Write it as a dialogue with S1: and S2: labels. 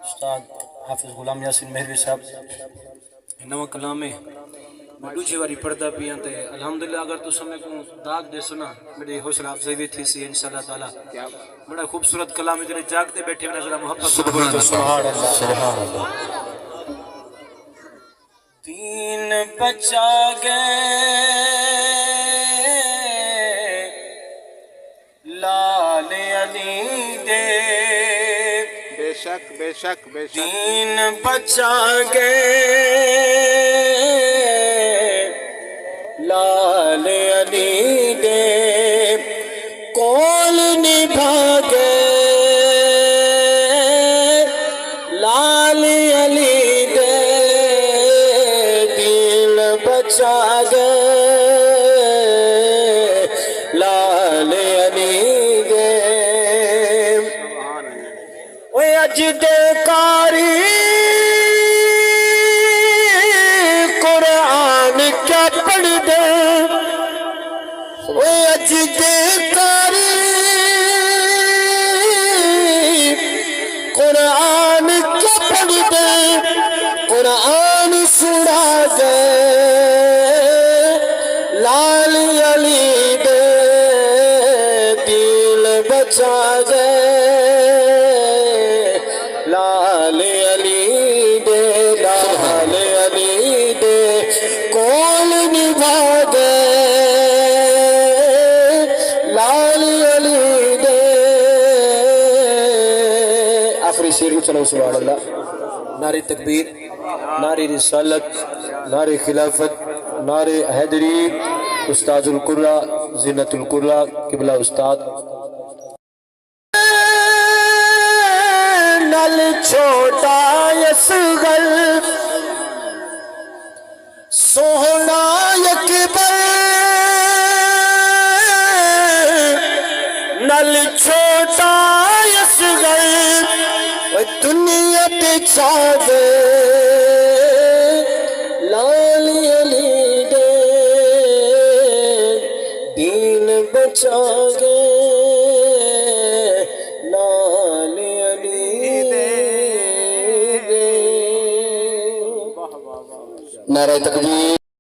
S1: استاد حافظ غلام یاسین مہروی صاحب نواں کلام ہے میں دوسری باری پڑھتا پیا تے الحمدللہ اگر تو سمے کو داغ دے سنا میری حوصلہ افزائی بھی تھی سی انشاءاللہ تعالی بڑا خوبصورت کلام ہے جڑے جاگتے بیٹھے ہوئے ذرا محبت
S2: سبحان اللہ
S1: سبحان اللہ دین بچا گئے لال علی دے
S2: بے شک بے شک بے شک
S1: دین بچا گئے لال علی دے کول نبھا گئے لال علی دے دین بچا گئے لال علی دے اوے اج دے کاری قرآن کیا پڑھ دے اوے اج دے کاری قرآن کیا پڑھ دے قرآن سنا دے لال علی دے دل بچا دے لال علی دے لال علی دے کول نبھا دے لال علی دے آخری شیر کو چلو سبحان اللہ نعرہ تکبیر نعرہ رسالت نعرہ خلافت نعرہ حیدری استاد القرہ زینت القرہ قبلہ استاد نل چھوٹا یسغل سوہنا یکبر نل چھوٹا یسغل دنیا تے چھا دے لال علی دے دین بچا گے لال علی دے نعرہ تکبیر